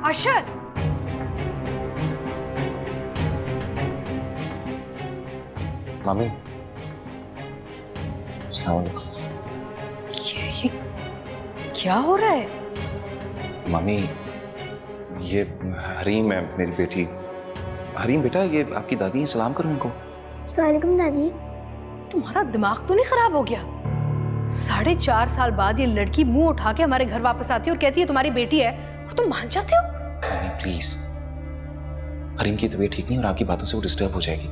अशर, मामी ये क्या हो रहा है? मामी, ये हरीम है मेरी बेटी। हरीम बेटा, ये आपकी दादी है, सलाम करो उनको। वालेकुम दादी। तुम्हारा दिमाग तो नहीं खराब हो गया? 4.5 साल बाद ये लड़की मुंह उठा के हमारे घर वापस आती है और कहती है तुम्हारी बेटी है, और तुम मान जाते हो? मामी प्लीज, हरीम की तबीयत ठीक नहीं और आपकी बातों से वो डिस्टर्ब हो जाएगी।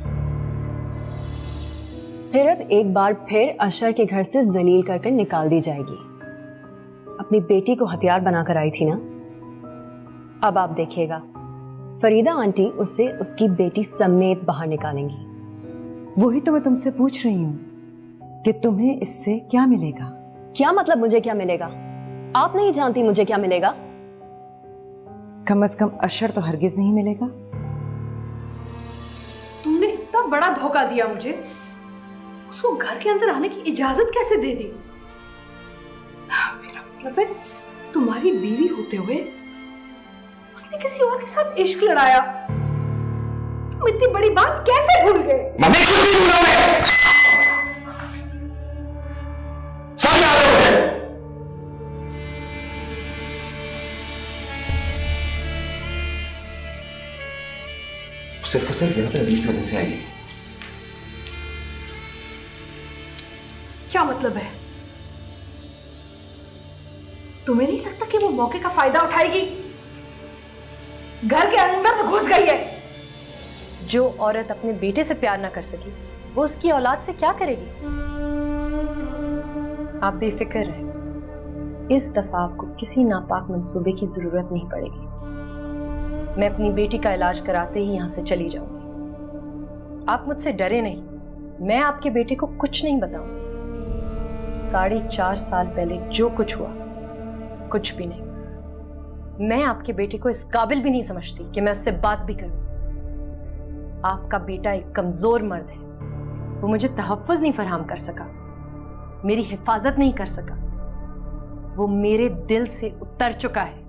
फिरत एक बार फिर अशर के घर से जलील कर निकाल दी जाएगी। अपनी बेटी को हथियार बनाकर आई थी ना, अब आप देखिएगा फरीदा आंटी उससे उसकी बेटी समेत बाहर निकालेंगी। वही तो मैं तुमसे पूछ रही हूँ कि तुम्हें इससे क्या मिलेगा। क्या मतलब मुझे क्या मिलेगा? आप नहीं जानती मुझे क्या मिलेगा। कम से कम अशर तो हरगिज नहीं मिलेगा। तुमने इतना बड़ा धोखा दिया मुझे, उसको घर के अंदर आने की इजाजत कैसे दे दी? मेरा मतलब है, तुम्हारी बीवी होते हुए उसने किसी और के साथ इश्क लड़ाया। तुम इतनी बड़ी बात कैसे भूल गए? मम्मी कुछ नहीं भूला मैं। सामने आ रहे हो। सिर्फ और सिर्फ यहाँ पे हरीम की वजह से आई। क्या मतलब है? तुम्हें नहीं लगता कि वो मौके का फायदा उठाएगी? घर के अंदर तो घुस गई है। जो औरत अपने बेटे से प्यार ना कर सकी, वो उसकी औलाद से क्या करेगी? आप बेफिक्र रहे, इस दफा आपको किसी नापाक मंसूबे की जरूरत नहीं पड़ेगी। मैं अपनी बेटी का इलाज कराते ही यहां से चली जाऊंगी। आप मुझसे डरे नहीं, मैं आपके बेटे को कुछ नहीं बताऊंगी। 4.5 साल पहले जो कुछ हुआ, कुछ भी नहीं। मैं आपके बेटे को इस काबिल भी नहीं समझती कि मैं उससे बात भी करूं। आपका बेटा एक कमजोर मर्द है, वो मुझे तहफ्फुज़ नहीं फराहम कर सका, मेरी हिफाजत नहीं कर सका, वो मेरे दिल से उतर चुका है।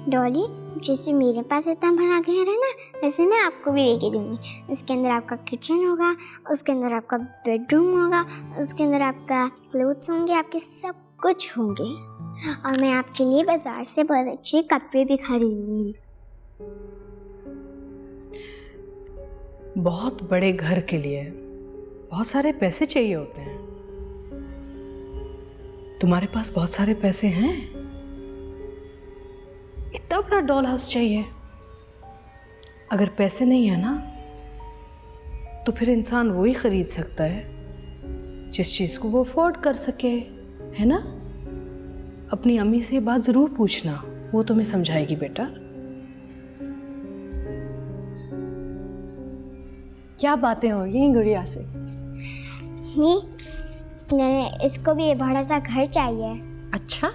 डॉली, जैसे मेरे पास इतना बड़ा घर है ना, वैसे मैं आपको भी लेके दूंगी। उसके अंदर आपका किचन होगा, उसके अंदर आपका बेडरूम होगा, उसके अंदर आपका क्लोथ्स होंगे, आपके सब कुछ होंगे। और मैं आपके लिए बाजार से बहुत अच्छे कपड़े भी खरीदूंगी। बहुत बड़े घर के लिए बहुत सारे पैसे चाहिए होते हैं। तुम्हारे पास बहुत सारे पैसे हैं? इतना बड़ा डॉल हाउस चाहिए? अगर पैसे नहीं है ना, तो फिर इंसान वही खरीद सकता है जिस चीज को वो अफोर्ड कर सके, है ना? अपनी अम्मी से ये बात जरूर पूछना, वो तुम्हें समझाएगी बेटा। क्या बातें हो रही हैं गुड़िया से? नहीं, इसको भी ये बड़ा सा घर चाहिए। अच्छा,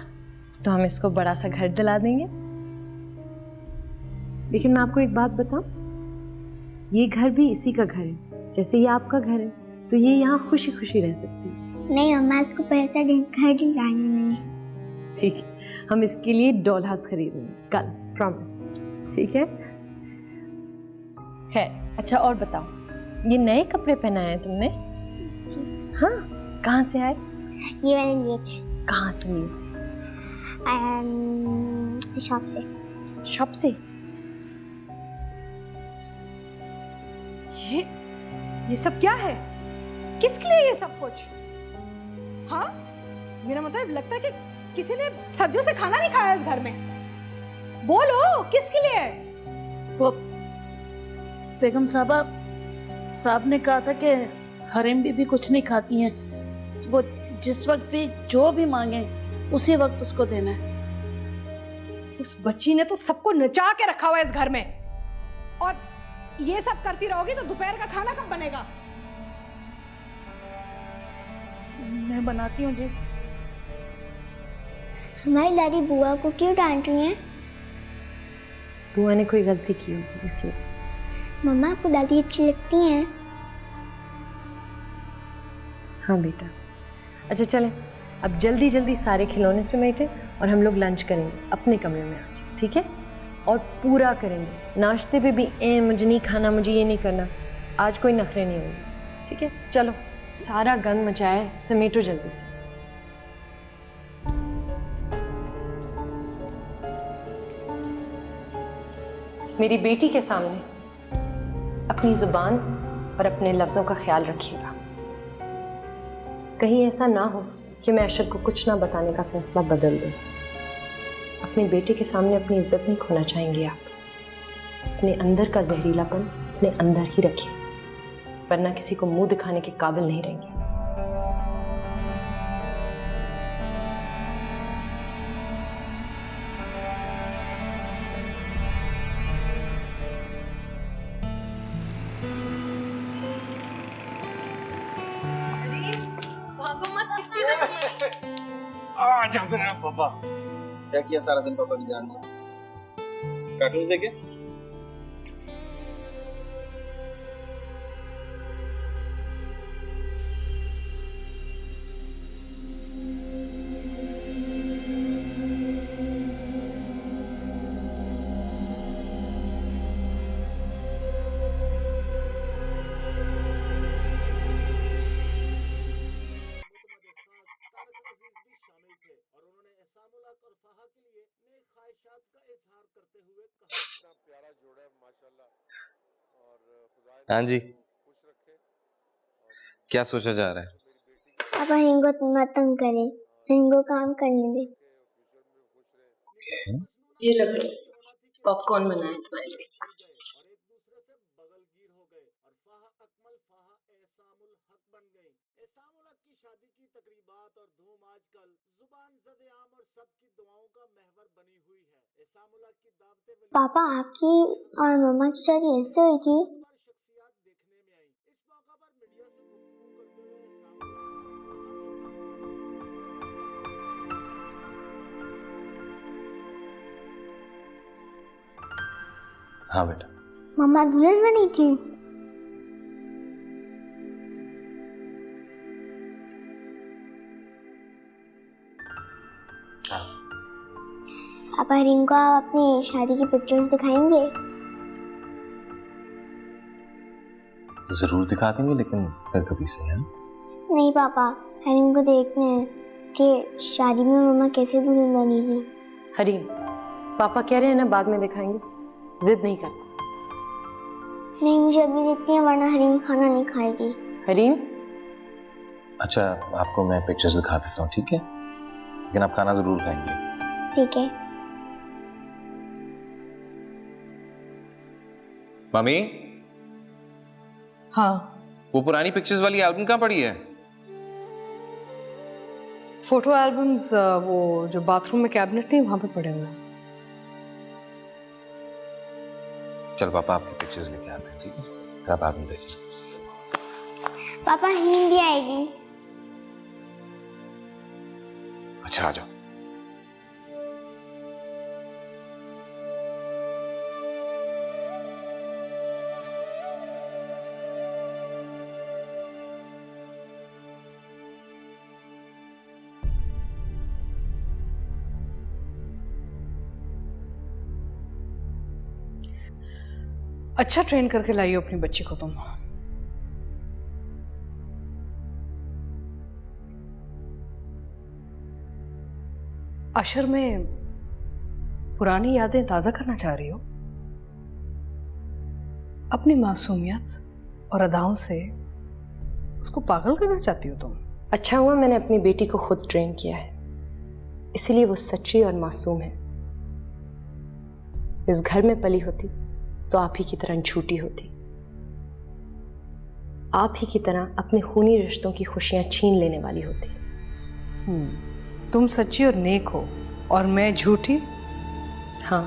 तो हम इसको बड़ा सा घर दिला देंगे। लेकिन मैं आपको एक बात बताऊं, ये घर भी इसी का घर है, जैसे ये आपका घर है, तो ये यहाँ खुशी खुशी रह सकती है। नहीं मम्मा, इसको पैसा घर दिलाने में। ठीक है, हम इसके लिए डॉल हाउस खरीदेंगे कल, प्रॉमिस। ठीक है? खैर, अच्छा और बताओ, ये नए कपड़े पहनाए हैं तुमने? हाँ, कहाँ से आए? ये मैंने लिए थे। कहाँ से लिए थे? शॉप से। शॉप से? ये सब क्या है? किसके लिए ये सब कुछ? हाँ, मेरा मतलब लगता है कि किसी ने सदियों से खाना नहीं खाया इस घर में। बोलो, किसके लिए? वो बेगम साहब ने कहा था कि हरीम बीबी कुछ नहीं खाती हैं, वो जिस वक्त भी जो भी मांगे उसी वक्त उसको देना है। उस बच्ची ने तो सबको नचा के रखा हुआ है इस घर में, और ये सब करती रहोगी तो दोपहर का खाना कब बनेगा? मैं बनाती हूँ जी। हमारी दादी बुआ को क्यों डांट रही है? बुआ ने कोई गलती की होगी इसलिए। मम्मा आपको दादी अच्छी लगती हैं? हाँ बेटा। अच्छा चलें, अब जल्दी जल्दी सारे खिलौने समेटें और हम लोग लंच करेंगे अपने कमरे में आज, ठीक है? और पूरा करेंगे। नाश्ते पे भी मुझे नहीं खाना, मुझे ये नहीं करना, आज कोई नखरे नहीं होंगे, ठीक है? चलो, सारा गंद मचाया है, समेटो जल्दी से। मेरी बेटी के सामने अपनी जुबान और अपने लफ्जों का ख्याल रखिएगा। कहीं ऐसा ना हो कि मैं अशर को कुछ ना बताने का फैसला बदल दूं। अपने बेटे के सामने अपनी इज्जत नहीं खोना चाहेंगे आप। अपने अंदर का जहरीलापन अपने अंदर ही रखिए, वरना किसी को मुंह दिखाने के काबिल नहीं रहेंगे। पापा क्या किया सारा दिन? पापा की जान में कार्टून देखे? हाँ जी, क्या सोचा जा रहा है? पापा हरीम को मत तंग करें, हरीम को काम करने दे। ये लो पॉपकॉर्न बनाए तुम्हारे लिए। पापा आपकी और मम्मा की शादी ऐसे हुई थी? हाँ बेटा। मम्मा दुल्हन बनी थी? हाँ। पापा हरीम को आप अपनी शादी की पिक्चर्स दिखाएंगे? जरूर दिखा देंगे, लेकिन फिर कभी से है। नहीं पापा, हरीम को देखना है कि शादी में मम्मा कैसे दुल्हन बनी थी। हरीम, पापा कह रहे हैं ना बाद में दिखाएंगे, जिद नहीं करता। नहीं, मुझे अभी देखनी है, वरना हरीम खाना नहीं खाएगी। हरीम, अच्छा आपको मैं पिक्चर्स दिखा देता हूँ, ठीक है? लेकिन आप खाना जरूर खाएंगे। ठीक है। मम्मी, हाँ, वो पुरानी पिक्चर्स वाली एल्बम कहाँ पड़ी है? फोटो एल्बम्स वो जो बाथरूम में कैबिनेट नहीं वहां पे पड़े हुए हैं। चल पापा आपकी पिक्चर्स लेके आते हैं, ठीक है? फिर आप आदमी देखिए। पापा हरीम भी आएगी। अच्छा आ जाओ। अच्छा ट्रेन करके लाई हो अपनी बच्ची को तुम। अशर में पुरानी यादें ताजा करना चाह रही हो? अपनी मासूमियत और अदाओं से उसको पागल करना चाहती हो तुम? अच्छा हुआ मैंने अपनी बेटी को खुद ट्रेन किया है, इसीलिए वो सच्ची और मासूम है। इस घर में पली होती तो आप ही की तरह झूठी होती। आप ही की तरह अपने खूनी रिश्तों की खुशियां छीन लेने वाली होती। तुम सच्ची और नेक हो और मैं झूठी। हाँ,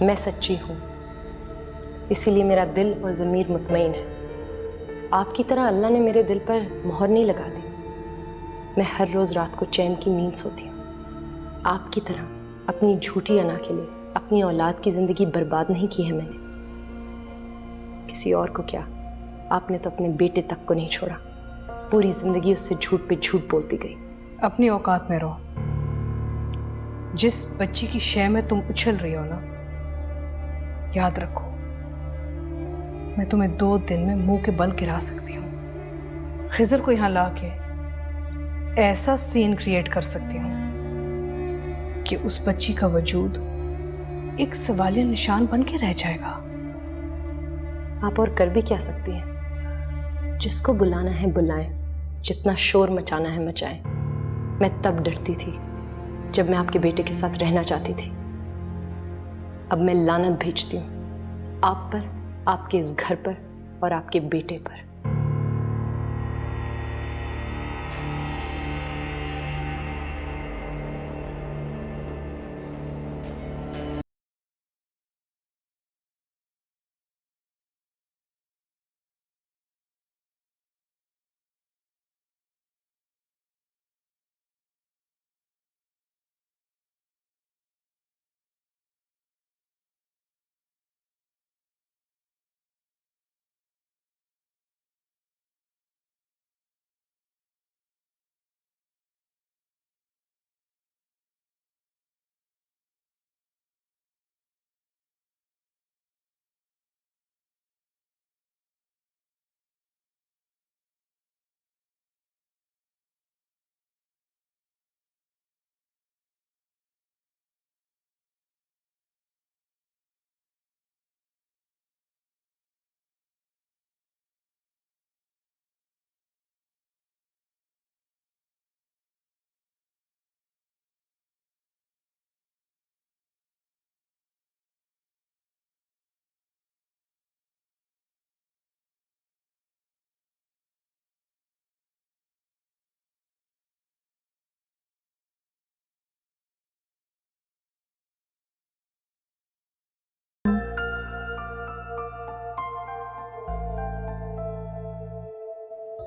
मैं सच्ची हूँ, इसीलिए मेरा दिल और ज़मीर मुतमईन है। आपकी तरह अल्लाह ने मेरे दिल पर मोहर नहीं लगा दी। मैं हर रोज़ रात को चैन की नींद सोती हूँ। आपकी तरह अपनी झूठी अना के लिए अपनी औलाद की ज़िंदगी बर्बाद नहीं की है मैंने। किसी और को क्या, आपने तो अपने बेटे तक को नहीं छोड़ा। पूरी ज़िंदगी उससे झूठ पे झूठ बोलती गई। अपनी औकात में रहो। जिस बच्ची की शय में तुम उछल रही हो ना, याद रखो, मैं तुम्हें 2 दिन में मुंह के बल गिरा सकती हूँ। खिजर को यहाँ ला के ऐसा सीन क्रिएट कर सकती हूँ कि उस बच्ची का वजूद एक सवालिया निशान बन के रह जाएगा। आप और कर भी क्या सकती हैं? जिसको बुलाना है बुलाएं, जितना शोर मचाना है मचाएं। मैं तब डरती थी जब मैं आपके बेटे के साथ रहना चाहती थी। अब मैं लानत भेजती हूँ आप पर, आपके इस घर पर और आपके बेटे पर।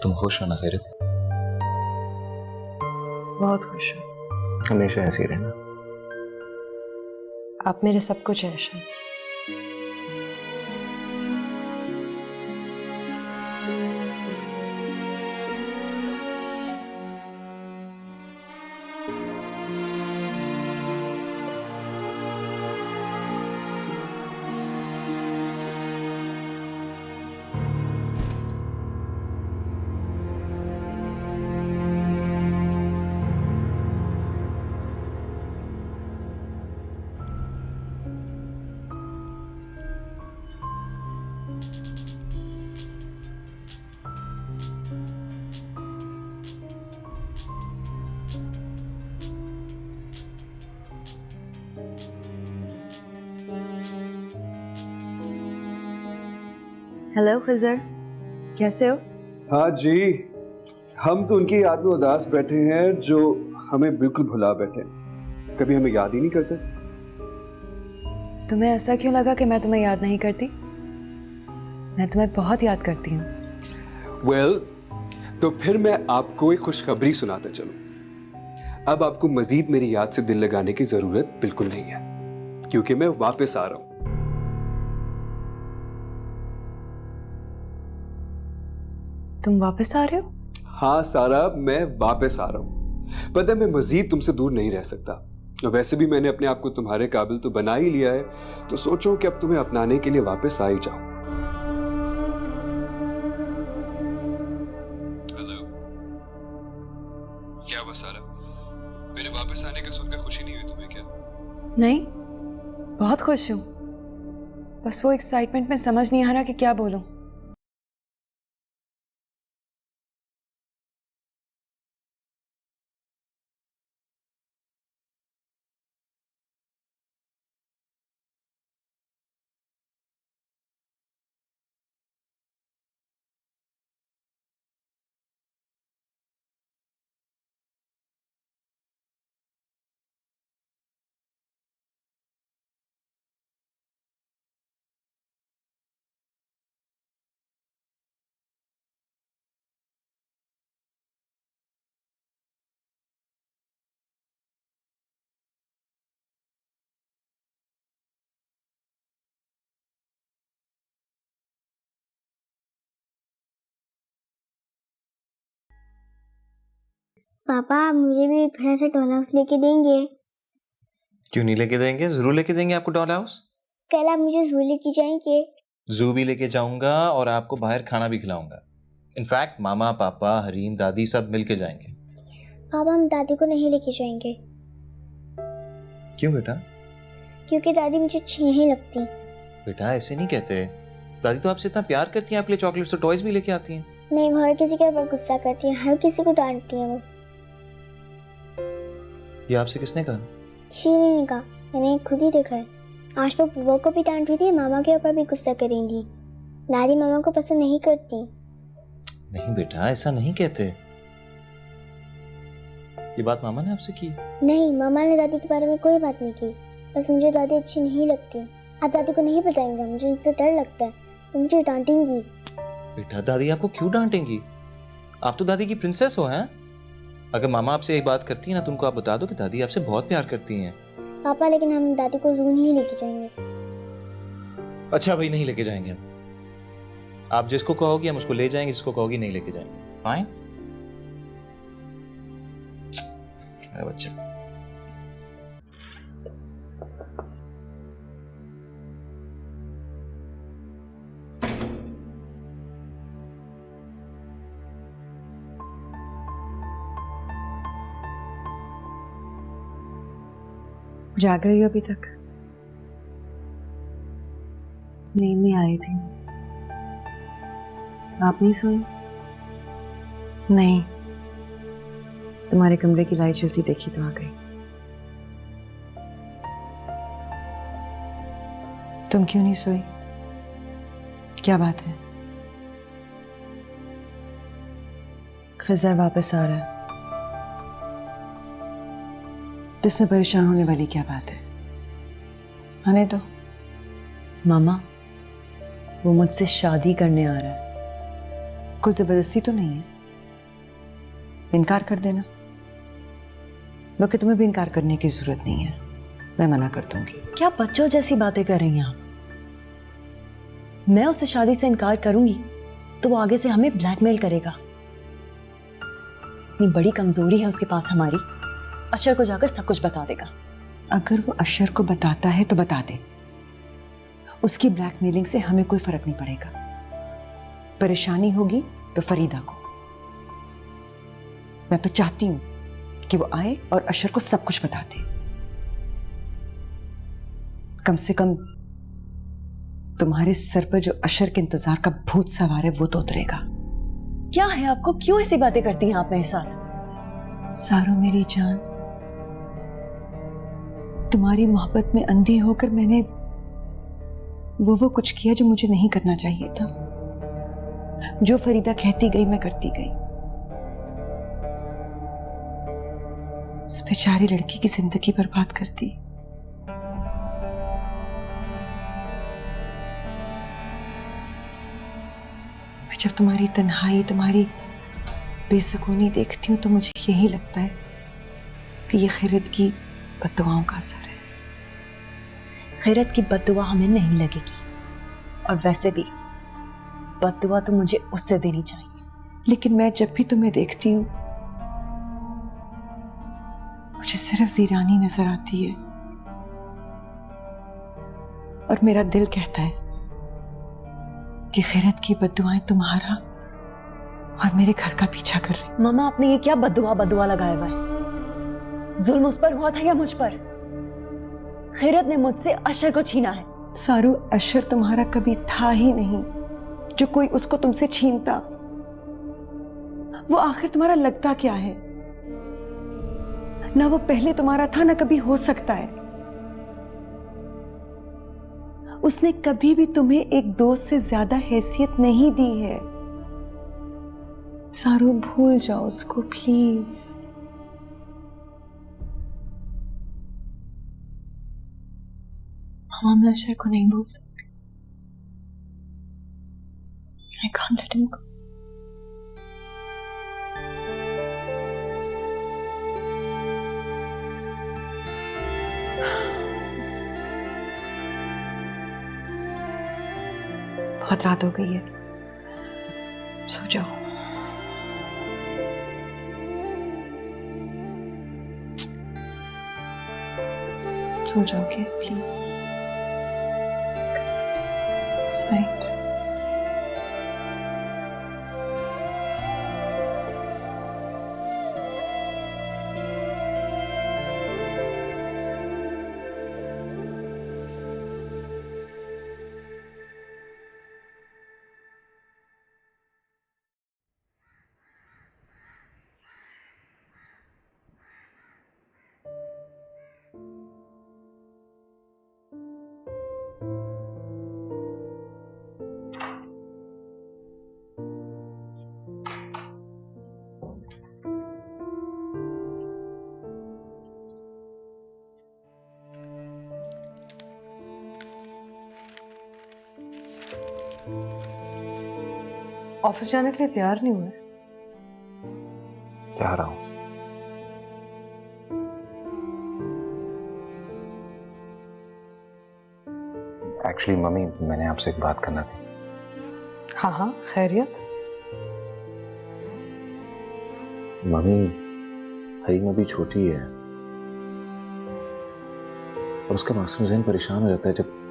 तुम खुश हो ना खैरित? बहुत खुश हूँ। हमेशा ऐसे ही रहना। आप मेरे सब कुछ हैं अर्शद। हेलो खिजर, कैसे हो? हाँ जी, हम तो उनकी याद में उदास बैठे हैं जो हमें बिल्कुल भुला बैठे हैं। कभी हमें याद ही नहीं करते। तुम्हें ऐसा क्यों लगा कि मैं तुम्हें याद नहीं करती? मैं तुम्हें बहुत याद करती हूँ। वेल, तो फिर मैं आपको एक खुशखबरी सुनाता चलूं। अब आपको मजीद मेरी याद से दिल लगाने की जरूरत बिल्कुल नहीं है, क्योंकि मैं वापस आ रहा हूं। तुम वापस आ रहे हो? हाँ सारा, मैं वापस आ रहा हूं। पता है, मैं मजीद तुमसे दूर नहीं रह सकता। वैसे भी मैंने अपने आप को तुम्हारे काबिल तो बना ही लिया है, तो सोचो कि अब तुम्हें अपनाने के लिए वापस आ ही जाऊं। हेलो, क्या हुआ सारा? मेरे वापस आने का सुनकर खुशी नहीं हुई तुम्हें क्या? नहीं, बहुत खुश हूँ। बस वो एक्साइटमेंट में समझ नहीं आ रहा कि क्या बोलूं। पापा आप मुझे भी एक बड़ा सा डॉल हाउस लेके देंगे? क्यों नहीं लेके देंगे, जरूर लेके देंगे आपको डॉल हाउस। कल आप मुझे जू लेके जाएंगे? जू भी लेके जाऊंगा और आपको बाहर खाना भी खिलाऊंगा। इनफैक्ट मामा, पापा, हरीम, दादी सब मिलके जाएंगे। पापा हम दादी को नहीं लेके जाएंगे। क्यों बेटा? क्योंकि दादी मुझे अच्छी नहीं लगती। बेटा ऐसे नहीं कहते, दादी तो आपसे इतना प्यार करती हैं, आपके लिए चॉकलेट्स और टॉयज भी लेके आती हैं। नहीं, वो हर किसी के ऊपर गुस्सा करती है, हर किसी को डांटती है। वो ये आपसे किसने कहा? किसी ने नहीं कहा, मैंने खुद ही देखा है। आज तो बुआ को भी डांट रही थी, मामा के ऊपर भी गुस्सा करेंगी। दादी मामा को पसंद नहीं करती। नहीं बेटा ऐसा नहीं कहते। ये बात मामा ने आपसे की? नहीं, मामा ने दादी के बारे में कोई बात नहीं की। बस मुझे दादी अच्छी नहीं लगती। आप दादी को नहीं बताएंगे, मुझे उनसे डर लगता है, वो मुझे डांटेंगी। बेटा दादी आपको क्यों डांटेंगी? आप तो दादी की प्रिंसेस हो, हैं? अगर मामा आपसे एक बात करती है ना तो उनको आप बता दो कि दादी आपसे बहुत प्यार करती हैं। पापा लेकिन हम दादी को जू नहीं लेके जाएंगे। अच्छा भाई, नहीं लेके जाएंगे हम। आप जिसको कहोगी हम उसको ले जाएंगे, जिसको कहोगी नहीं लेके जाएंगे। फाइन? मेरा बच्चा। जाग रही हो अभी तक? नींद नहीं आ रही थी। आप नहीं सोई? नहीं, तुम्हारे कमरे की लाइट जलती देखी तो आ गई। तुम क्यों नहीं सोई? क्या बात है? खिज़र वापस आ रहा है। तो इसमें परेशान होने वाली क्या बात है? आने दो। मामा, वो मुझसे शादी करने आ रहा है। कोई जबरदस्ती तो नहीं है? इनकार कर देना। बल्कि तुम्हें भी इनकार करने की जरूरत नहीं है, मैं मना कर दूंगी। क्या बच्चों जैसी बातें कर रही हैं आप? मैं उससे शादी से इनकार करूंगी तो वो आगे से हमें ब्लैकमेल करेगा। इतनी बड़ी कमजोरी है उसके पास हमारी, अशर को जाकर सब कुछ बता देगा। अगर वो अशर को बताता है तो बता दे, उसकी ब्लैकमेलिंग से हमें कोई फर्क नहीं पड़ेगा। परेशानी होगी तो फरीदा को। मैं तो चाहती हूं कि वो आए और अशर को सब कुछ बता दे। कम से कम तुम्हारे सर पर जो अशर के इंतजार का भूत सवार है वो तो उतरेगा। क्या है आपको? क्यों ऐसी बातें करती हैं आप मेरे साथ? सारो मेरी जान, तुम्हारी मोहब्बत में अंधी होकर मैंने वो कुछ किया जो मुझे नहीं करना चाहिए था। जो फरीदा कहती गई मैं करती गई। उस बेचारी लड़की की जिंदगी बर्बाद कर दी। मैं जब तुम्हारी तन्हाई, तुम्हारी बेसुकूनी देखती हूँ तो मुझे यही लगता है कि ये खैरत की बद्दुआओं का असर है। खैरत की बद्दुआ हमें नहीं लगेगी, और वैसे भी बद्दुआ तो मुझे उससे देनी चाहिए। लेकिन मैं जब भी तुम्हें देखती हूँ मुझे सिर्फ वीरानी नजर आती है, और मेरा दिल कहता है कि खैरत की बद्दुआएं तुम्हारा और मेरे घर का पीछा कर रही। मामा, आपने ये क्या बद्दुआ लगाया हुआ है? जुल्म उस पर हुआ था या मुझ पर? खैरत ने मुझसे अशर को छीना है। सारू, अशर तुम्हारा कभी था ही नहीं जो कोई उसको तुमसे छीनता। वो आखिर तुम्हारा लगता क्या है? ना वो पहले तुम्हारा था ना कभी हो सकता है। उसने कभी भी तुम्हें एक दोस्त से ज्यादा हैसियत नहीं दी है। सारू, भूल जाओ उसको प्लीज। मामा, मैं अशर को नहीं बोल सकती। I can't let him go. बहुत रात हो गई है, सो जाओ। सो जाओगे प्लीज। नाइट। ऑफिस जाने के लिए तैयार नहीं हुए? जा रहा हूँ। एक्चुअली मम्मी, मैंने आपसे एक बात करना थी। हाँ हाँ, खैरियत? मम्मी, हरीम अभी छोटी है और उसका मासूम ज़हन परेशान हो जाता है जब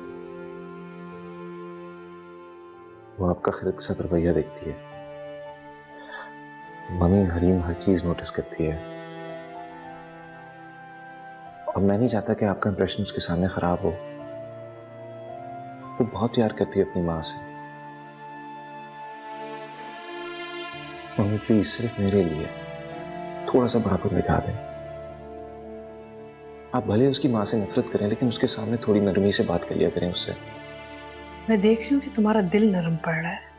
वो आपका खिलत के साथ रवैया देखती है। मम्मी, हरीम हर चीज नोटिस करती है। अब मैं नहीं चाहता कि आपका इंप्रेशन उसके सामने खराब हो। वो बहुत प्यार करती है अपनी माँ से। मम्मी प्लीज, सिर्फ मेरे लिए थोड़ा सा बड़ापन दिखा दें। आप भले उसकी माँ से नफरत करें, लेकिन उसके सामने थोड़ी नरमी से बात कर लिया करें उससे। मैं देख रही हूँ कि तुम्हारा दिल नरम पड़ रहा है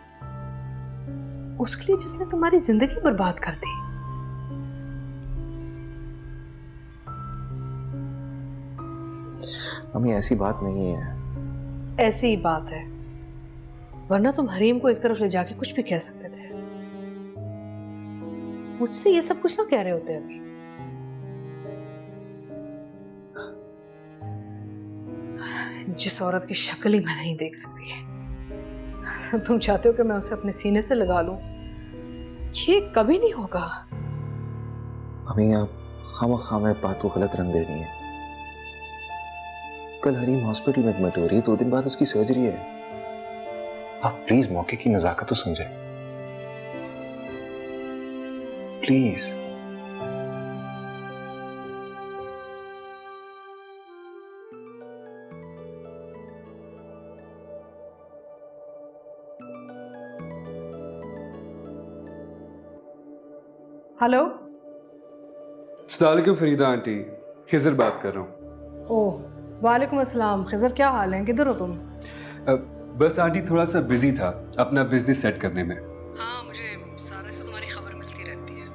उसके लिए जिसने तुम्हारी जिंदगी बर्बाद कर दी। मम्मी, ऐसी बात नहीं है। ऐसी ही बात है, वरना तुम हरीम को एक तरफ ले जाके कुछ भी कह सकते थे। मुझसे ये सब कुछ ना कह रहे होते अभी। जिस औरत की शक्ल ही मैं नहीं देख सकती, तुम चाहते हो कि मैं उसे अपने सीने से लगा लूं? ये कभी नहीं होगा। मम्मी, आप खामखा में बात को गलत रंग दे रही हैं। कल हरीम हॉस्पिटल में एडमिट हो रही है, 2 दिन बाद उसकी सर्जरी है। आप प्लीज मौके की नजाकत तो समझें, प्लीज। हेलो। अस्सलाम वालेकुम फरीदा आंटी, खिजर बात कर रहा हूँ। ओह, वालेकुम अस्सलाम। खिजर, क्या हाल है? किधर हो तुम? बस आंटी थोड़ा सा बिजी था अपना बिजनेस सेट करने में। हाँ, मुझे सारे से तुम्हारी खबर मिलती रहती है।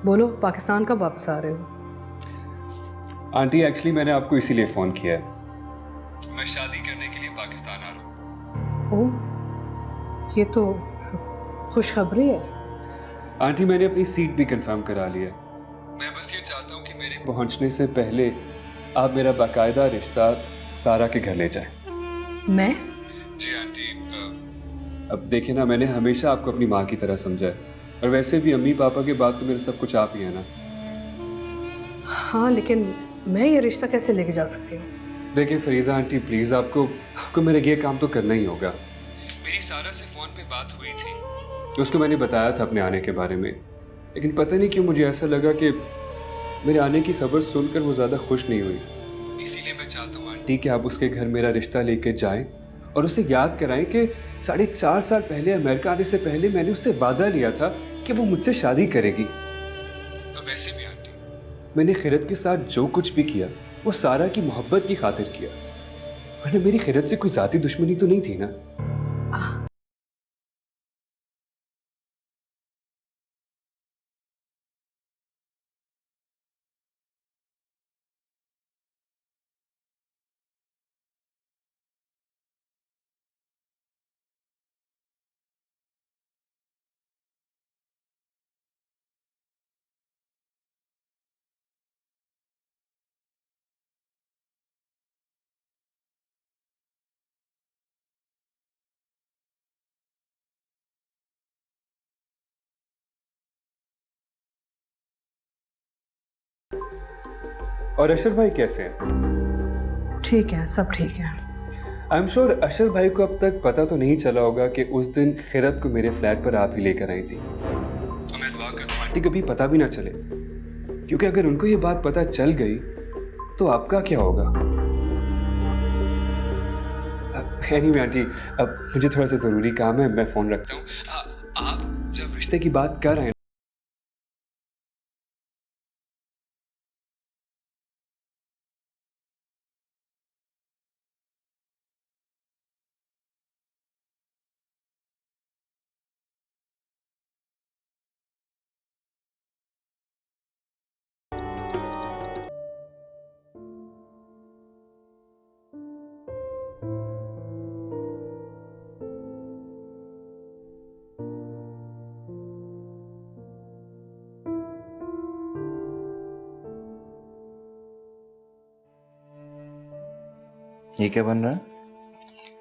बोलो, पाकिस्तान कब वापस आ रहे हो? आंटी एक्चुअली मैंने आपको इसीलिए फ़ोन किया है। मैं शादी करने के लिए पाकिस्तान आ रहा हूँ। ओह, ये तो खुशखबरी है। आंटी, मैंने अपनी सीट भी कंफर्म करा ली है। मैं बस ये चाहता हूँ कि मेरे पहुँचने से पहले आप मेरा बाकायदा रिश्ता सारा के घर ले जाएं। मैं? जी आंटी, अब देखिए ना, मैंने हमेशा आपको अपनी माँ की तरह समझा है, और वैसे भी अम्मी पापा के बाद तो मेरा सब कुछ आप ही है ना। हाँ, लेकिन मैं ये रिश्ता कैसे लेके जा सकती हूँ? देखिए फरीदा आंटी, प्लीज़ आपको मेरा ये काम तो करना ही होगा। मेरी सारा से फ़ोन पे बात हुई थी, उसको मैंने बताया था अपने आने के बारे में, लेकिन पता नहीं क्यों मुझे ऐसा लगा कि मेरे आने की खबर सुनकर वो ज़्यादा खुश नहीं हुई। इसीलिए मैं चाहता हूँ आंटी कि आप उसके घर मेरा रिश्ता लेके जाएं और उसे याद कराएं कि 4.5 साल पहले अमेरिका आने से पहले मैंने उससे वादा लिया था कि वो मुझसे शादी करेगी। और वैसे भी आंटी, मैंने खिरत के साथ जो कुछ भी किया वो सारा की मोहब्बत की खातिर किया, वरना मेरी खिरत से कोई ज़ाती दुश्मनी तो नहीं थी ना। और अशर भाई कैसे हैं? ठीक है, सब ठीक है। आई एम श्योर अशर भाई को अब तक पता तो नहीं चला होगा कि उस दिन खैरत को मेरे फ्लैट पर आप ही लेकर आई थी। और मैं दुआ करूँ आंटी को भी पता भी ना चले, क्योंकि अगर उनको ये बात पता चल गई तो आपका क्या होगा। एनीवे आंटी, अब मुझे थोड़ा सा ज़रूरी काम है, मैं फ़ोन रखता हूँ। आप जब रिश्ते की बात कर रहे हैं ये क्या बन रहा है?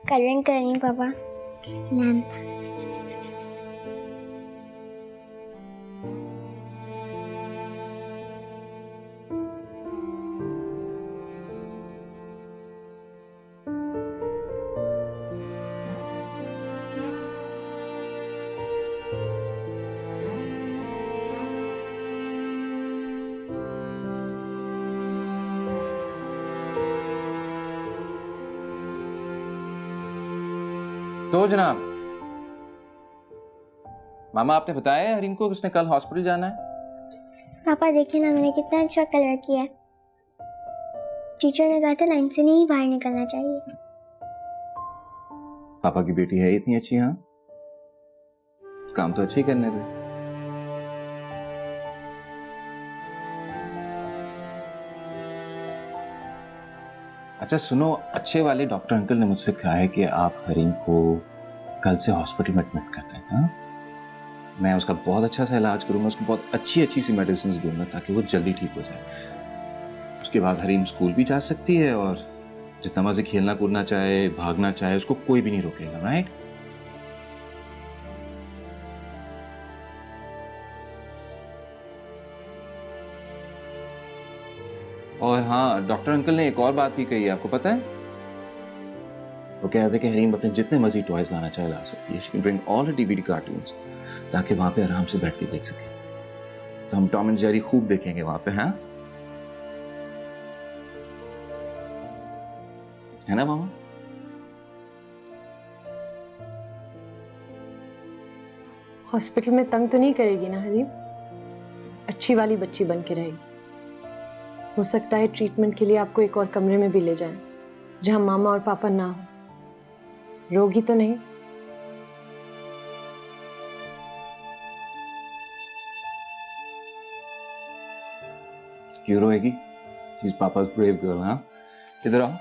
कलरिंग कर रही हूँ पापा। मैम तो जनाब, मामा आपने बताया है हरीम को कि उसने कल हॉस्पिटल जाना है? पापा देखिए ना, मैंने कितना अच्छा कलर किया है। टीचर ने कहा था लाइन से नहीं बाहर निकलना चाहिए। पापा की बेटी है इतनी अच्छी? हाँ, काम तो अच्छा ही करने दे। अच्छा सुनो, अच्छे वाले डॉक्टर अंकल ने मुझसे कहा है कि आप हरीम को कल से हॉस्पिटल में एडमिट करते हैं। हाँ, मैं उसका बहुत अच्छा सा इलाज करूंगा, उसको बहुत अच्छी अच्छी सी मेडिसिन दूंगा ताकि वो जल्दी ठीक हो जाए। उसके बाद हरीम स्कूल भी जा सकती है और जितना मर्जी खेलना कूदना चाहे, भागना चाहे, उसको कोई भी नहीं रोकेगा। राइट? और हाँ, डॉक्टर अंकल ने एक और बात भी कही है, आपको पता है? वो कह रहे थे कि हरीम अपने जितने मर्जी टॉयज लाना चाहे ला सकती है। She can bring all her DVD cartoons, ताकि वहां पे आराम से बैठ के देख सके। तो हम टॉम एंड जेरी खूब देखेंगे वहां पे। हाँ, है ना मामा? हॉस्पिटल में तंग तो नहीं करेगी ना हरीम? अच्छी वाली बच्ची बन के रहेगी। हो सकता है ट्रीटमेंट के लिए आपको एक और कमरे में भी ले जाएं, जहां मामा और पापा ना हो। रोगी तो नहीं? क्यों रोएगी? She is papa's brave girl। हाँ, इधर आओ।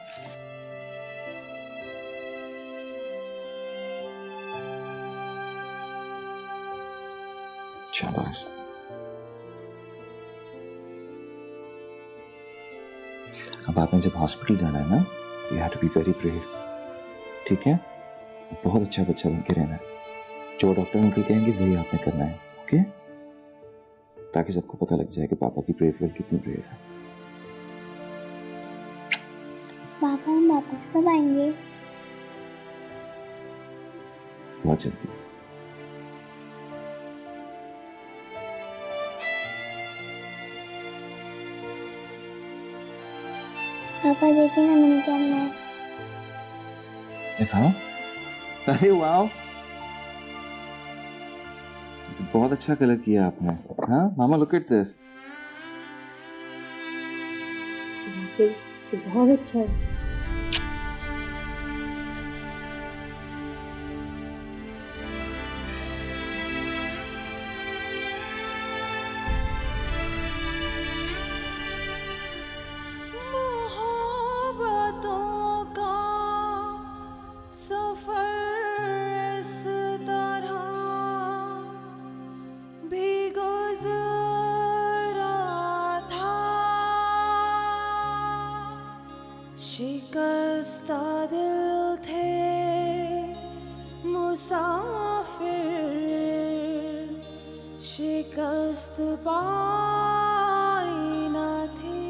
शाबाश। अब आपने जब हॉस्पिटल जाना है ना, you have to be very brave. ठीक है? बहुत अच्छा बच्चा बन के रहना है। जो डॉक्टर अंकल कहेंगे वही आपने करना है। ओके? ताकि सबको पता लग जाए कि पापा की ब्रेव गर्ल कितनी ब्रेव है। पापा हम वापस कब आएंगे? बहुत जल्दी। पापा देखिए ना मैंने क्या बनाया। दिखाओ। अरे वाह, तो बहुत अच्छा कलर किया आपने। हाँ मामा, लुक एट दिस। बहुत अच्छा है। शिकस्ता दिल थे मुसाफिर, शिकस्त पाई न थी।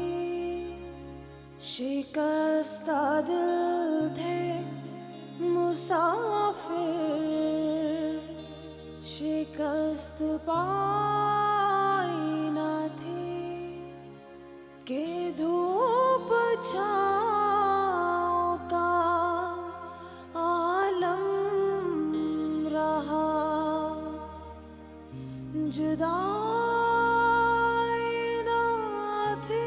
शिकस्ता दिल थे मुसाफिर, शिकस्त पाई न थी के धूप छाँव का आलम रहा, जुदाई न थी।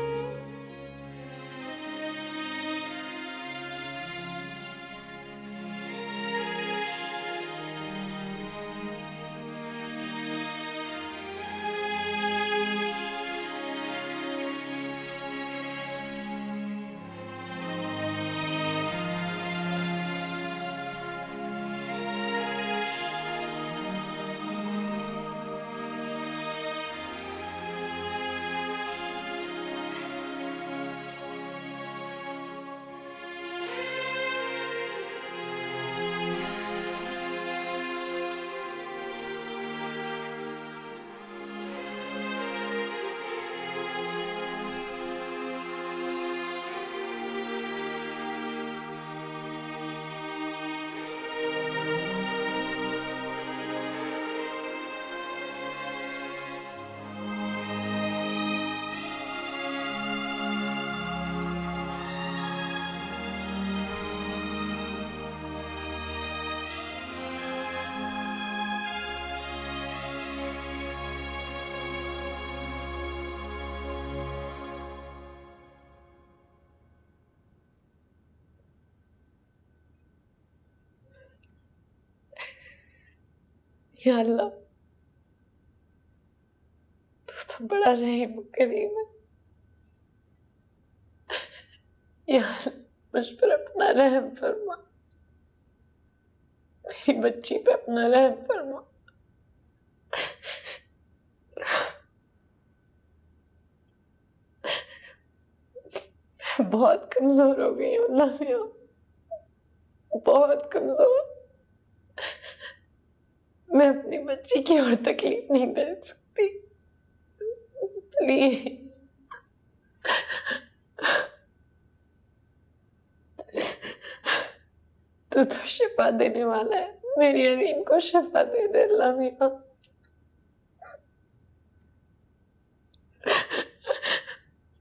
या अल्लाह, तू तो बड़ा रहीम करीम है। या अल्लाह, मुझ पर अपना रहम फरमा, मेरी बच्ची पे अपना रहम फरमा। मैं बहुत कमजोर हो गई हूँ अल्लाह मियां, बहुत कमजोर। मैं अपनी बच्ची की और तकलीफ नहीं दे सकती, प्लीज। तू तो शिफा देने वाला है, मेरी अरीन को शिफा दे दे अल्लाह मियां।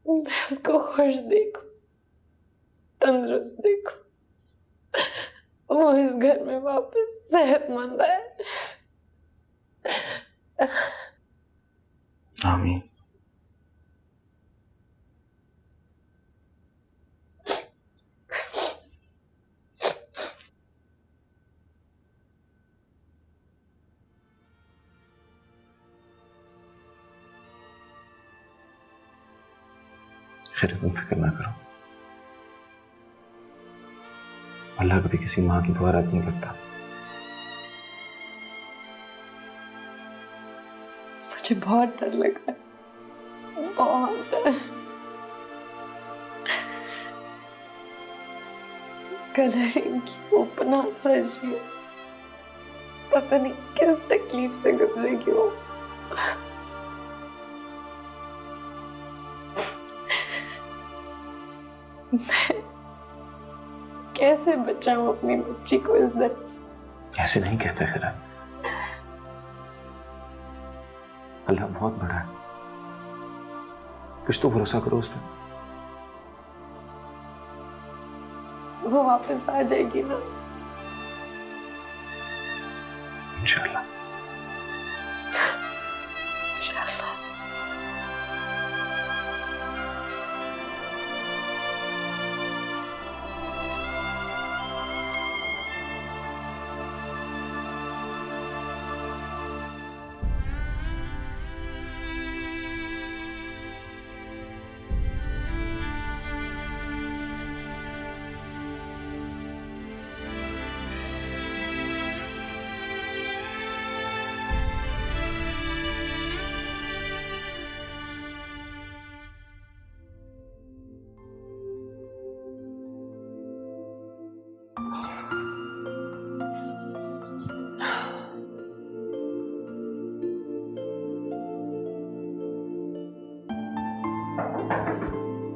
मैं उसको खुश देखूं, तंदुरुस्त देखूं, वो इस घर में वापस सेहतमंद है। आमीन। खैर, तुम फिक्र ना करो, अल्लाह कभी किसी माँ की दुआ रद्द नहीं करता। मुझे बहुत डर लग रहा है, बहुत डर। कल अरीन की वो पनाह सजी है, पता नहीं किस तकलीफ से गुजरेगी वो। मैं कैसे बचाऊं अपनी बच्ची को इस दर्द से? ऐसे नहीं कहते खैर, अल्लाह बहुत बड़ा है, कुछ तो भरोसा करो उस पर। वो वापस आ जाएगी ना इंशाल्लाह। इंशाल्लाह।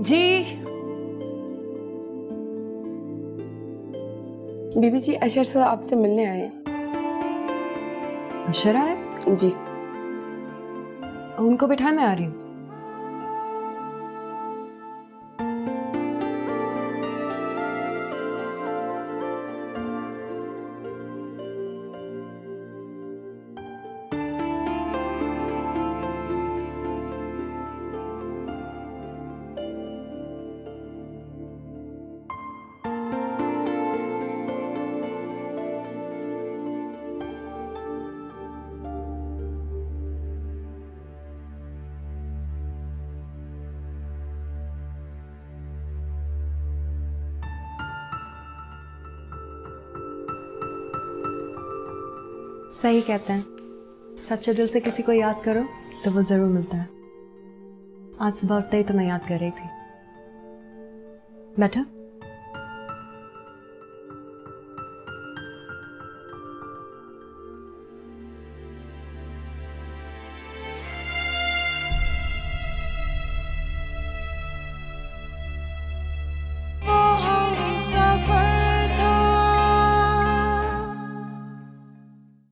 जी बीबी जी अशर सर आपसे मिलने आए हैं। अशर आए? जी। उनको बिठाए, मैं आ रही हूँ। सही कहते हैं, सच्चे दिल से किसी को याद करो तो वो जरूर मिलता है। आज सुबह उठते ही तो मैं याद कर रही थी। बैठो।